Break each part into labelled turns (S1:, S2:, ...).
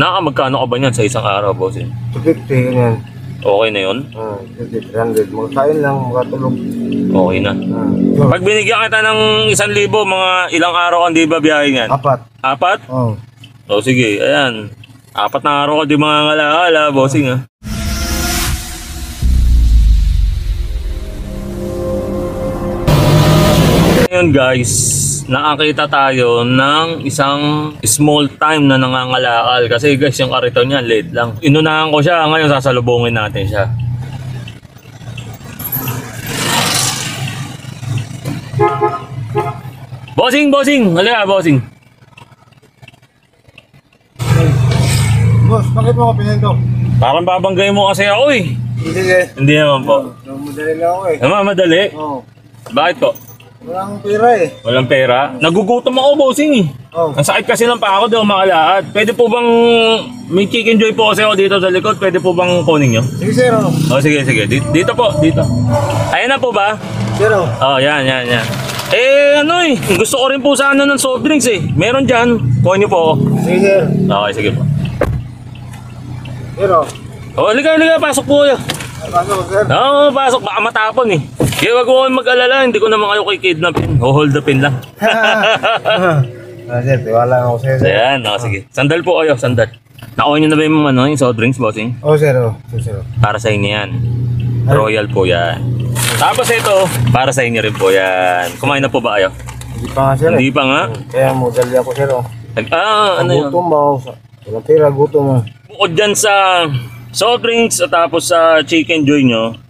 S1: Nakamagkano ka ba niyan sa isang araw, bossing?
S2: 250, ganyan.
S1: Okay na yun?
S2: 300. Magkain lang, makatulog.
S1: Okay na. Pag binigyan kita ng 1,000, mga ilang araw ang di ba biyahe yan?
S2: 4.
S1: Apat?
S2: Oo.
S1: O sige, ayan. 4 na araw ka di mga ngalahala, bossing ha. Ngayon guys, nakakita tayo ng isang small time na nangangalakal. Kasi guys, yung kariton niya, late lang. Inunahan ko siya, ngayon sasalubungin natin siya. Bossing, bossing! Halika, bossing.
S2: Boss, bakit mo ako pinento?
S1: Parang babanggay mo kasi ako eh.
S2: Hindi eh.
S1: Hindi naman po.
S2: Madali lang ako eh.
S1: Naman, madali.
S2: Oo.
S1: Bakit po?
S2: Walang pera eh.
S1: Walang pera? Nagugutom ako, bossing eh.
S2: Oo.
S1: Ang sakit kasi ng paa ko, di ako makalakad. Pwede po bang, may chicken joy po kasi ako dito sa likod, pwede po bang kunin nyo?
S2: Sige sir, oh.
S1: O sige, sige. Dito po, dito. Ayan na po ba?
S2: Sir, oh.
S1: Oh, yan. Ano eh, gusto ko rin po sana ng soft drinks eh. Meron dyan. Kuha nyo po ako.
S2: Sige sir.
S1: Okay, sige po.
S2: Sir, oh.
S1: O, halika, pasok po kayo.
S2: Pasok sir.
S1: Oo, pasok. Baka matapon eh. Kaya wag ko mag-alala, hindi ko naman kayo kikidnapin. Hold upin lang.
S2: Sir, tiwala ako sa'yo sir.
S1: Ayan, sige. Sandal po kayo, sandal. Nakuha nyo na ba yung soft drinks, bossing?
S2: Oo sir, oh. Sir, oh.
S1: Para sa inyo yan. Royal po yan. Tapos ito, para sa inyo rin po yan. Kumain na po ba kayo?
S2: Hindi pa nga sir.
S1: Hindi pa nga?
S2: Kaya madali ako sir, oh.
S1: Ano yun?
S2: Gutom ba ako? Walang pera, gutom mo.
S1: Bukod dyan sa soft drinks at tapos sa chicken joy nyo,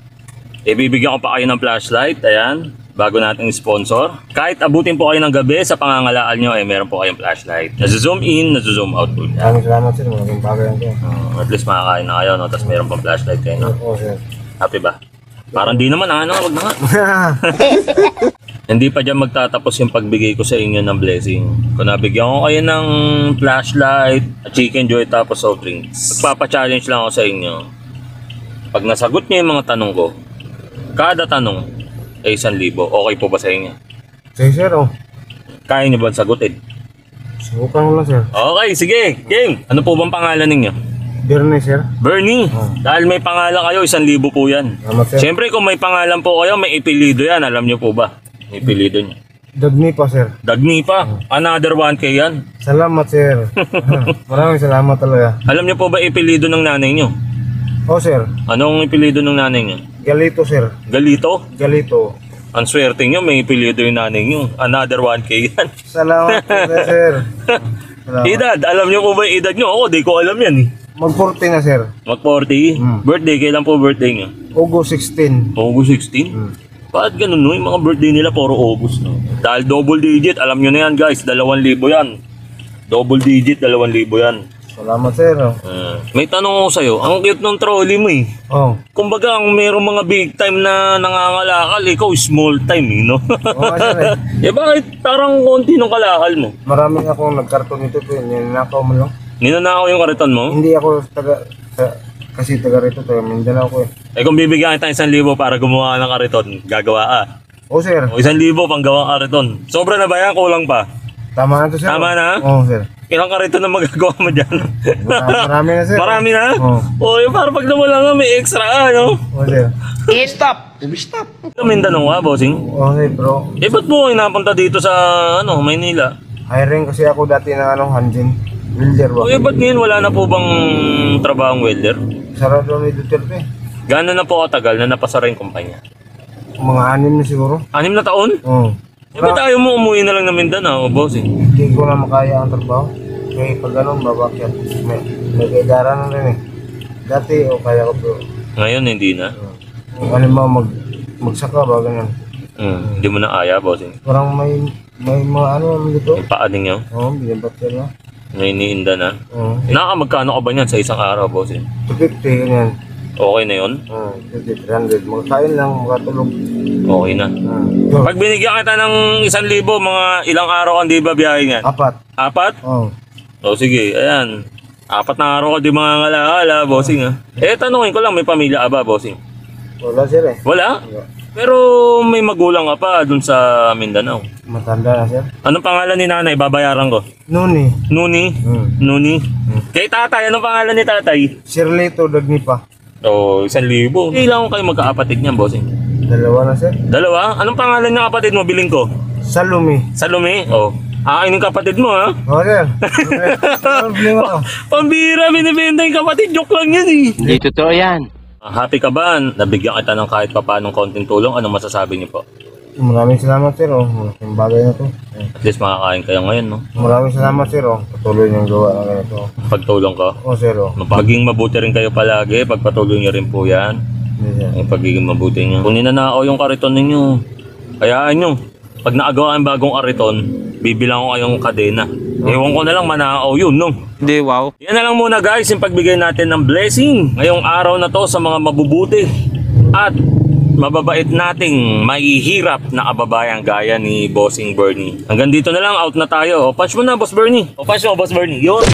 S1: ibibigyan ko pa kayo ng flashlight. Ayan, bago nating sponsor. Kahit abutin po kayo ng gabi sa pangangalaan nyo, meron po kayong flashlight. Nasa-zoom in, nasa-zoom out po.
S2: Maraming salamat sir, malaking bagay yan sir.
S1: At least makakain na kayo, no? Tapos meron pang flashlight kayo, no?
S2: Oo sir.
S1: Happy ba? Parang di naman, wag na nga. Hindi pa dyan magtatapos yung pagbigay ko sa inyo ng blessing. Kung nabigyan ko kayo ng flashlight, chicken joy, tapos soft drinks, magpapa-challenge lang ako sa inyo. Pag nasagot nyo yung mga tanong ko, kada tanong ay 1,000. Okay po ba sa inyo?
S2: Sige sir, oh.
S1: Kaya nyo ba sagutin?
S2: Subukan ko lang sir.
S1: Okay, sige, game. Ano po bang pangalan ninyo?
S2: Bernie sir.
S1: Bernie. Dahil may pangalan kayo, 1,000 po yan.
S2: Salamat sir.
S1: Siyempre kung may pangalan po kayo, may ipilido yan. Alam nyo po ba? May ipilido nyo.
S2: Dagni pa sir.
S1: Dagni pa. Another 1K yan.
S2: Salamat sir. Maraming salamat talaga.
S1: Alam nyo po ba ipilido ng nanay nyo?
S2: Oh sir.
S1: Anong ipilido ng nanay nyo?
S2: Galito sir.
S1: Galito?
S2: Galito.
S1: Ang swerte nyo, may ipilido yung nanay nyo. Another 1K yan.
S2: Salamat po sir. Salamat.
S1: Edad, alam nyo po ba yung edad nyo? Ako, di ko alam yan eh.
S2: Mag-40 na sir.
S1: Mag-40? Birthday, kailan po birthday nyo?
S2: August 16.
S1: August 16? Bakit ganun no? Yung mga birthday nila puro August no? Dahil double digit, alam nyo na yan guys, 2,000 yan. Double digit, 2,000 yan.
S2: Salamat sir.
S1: May tanong ako sa'yo, ang cute ng trolley mo eh.
S2: Oh.
S1: Kumbaga, ang mayroong mga big time na nangangalakal, ikaw small time eh, no?
S2: Oo sir
S1: Eh bakit parang konti nung kalakal mo?
S2: Maraming akong nagkarton nito po. Ninakaw mo lang.
S1: Ninanakaw yung kariton mo?
S2: Hindi ako kasi taga rito. Taga Mindanao ko eh.
S1: Eh kung bibigyan kita 1,000 para gumawa ng kariton, gagawa ka.
S2: Oo sir.
S1: O 1,000 pang gawang kariton. Sobra na ba yan? Kulang pa?
S2: Tama na to sir.
S1: Tama na?
S2: Oo sir.
S1: Ilang kariton na magagawa mo dyan?
S2: Marami na sir.
S1: Marami na?
S2: Oo.
S1: O yung para pag nawala nga may extra ka, no?
S2: Oo sir.
S3: Stop!
S1: Mindanao nga, bossing.
S2: Oo sir bro.
S1: Eh ba't mo kayo napunta dito sa Maynila?
S2: Hiring kasi ako dati ng Hanjin. Wilder ba?
S1: O eh ba't ngayon wala na po bang trabahong welder?
S2: Sarado ni Duterte.
S1: Gano'n na po katagal na napasara yung kumpanya?
S2: Mga 6 na siguro.
S1: 6 na taon?
S2: Oo.
S1: Eh ba't ayaw mo umuwi na lang ng Mindanao, bossing?
S2: Hindi ko na makaya ang trabaho. Kaya pag ganun, babakyan. May kaidara na rin eh. Dati, kaya ko bro.
S1: Ngayon hindi na.
S2: Kung ano ba, magsaka ba, ganun.
S1: Hindi mo na kaya, bossing.
S2: Parang may mga ano dito.
S1: Yung paaning nyo,
S2: Oo, binabat ka na.
S1: ngayon iniinda na.
S2: Oo.
S1: Nakamagkano ka ba niyan sa isang araw, bossing?
S2: 250, ganyan.
S1: Okay na yun?
S2: Oo, 300. Magkain lang, makatulog.
S1: Okay na. Pag binigyan kita ng 1,000, mga ilang araw kang di ba biyahe yan?
S2: 4.
S1: 4?
S2: Oo.
S1: O sige, ayan. 4 na araw ka di mga ngalahala, bossing ha. Eh, tanungin ko lang, may pamilya ka ba, bossing?
S2: Wala sir eh.
S1: Wala?
S2: Wala.
S1: Pero may magulang ka pa dun sa Mindanao.
S2: Matanda na sir.
S1: Anong pangalan ni nanay? Babayaran ko.
S2: Nuni.
S1: Nuni? Nuni? Kay tatay, anong pangalan ni tatay?
S2: Sirlito Dagnipa.
S1: Oh, 1,000. Kailangan kayo magkakapatid niyan, bossing.
S2: Dalawa na sir.
S1: Dalawa? Anong pangalan ng kapatid mo? Biling ko.
S2: Salumi.
S1: Salome? Oh. Akin yung kapatid mo, ha?
S2: Oo sir. Problema ko.
S1: Pambira, binibenta yung kapatid. Joke lang yan, eh.
S3: Hindi totoo yan.
S1: Happy ka ba? Nabigyan kita ng kahit pa paanong konting tulong. Anong masasabi niyo po?
S2: Maraming salamat sir. Yung bagay na to.
S1: At least makakain kayo ngayon, no?
S2: Maraming salamat sir. Patuloy niyong gawa ng ganito.
S1: Pagtulong ka.
S2: Oo sir.
S1: Maging mabuti rin kayo palagi. Pagpatuloy niyo rin po yan.
S2: Hindi sir.
S1: Yung pagiging mabuti niyo. Kung ninanakaw yung kariton ninyo, kayaan nyo. Pag naagawa ang bagong kariton, bibilang ko kayong kadena. Ewan ko na lang manakaw yun, no?
S3: Hindi, wow.
S1: Yan na lang muna guys, yung pagbigay natin ng blessing ngayong araw na to sa mga mabubuti at mababait nating mahihirap na kababayan gaya ni Bossing Bernie. Hanggang dito na lang, out na tayo. O punch mo na, Boss Bernie. O punch mo, Boss Bernie. Yun.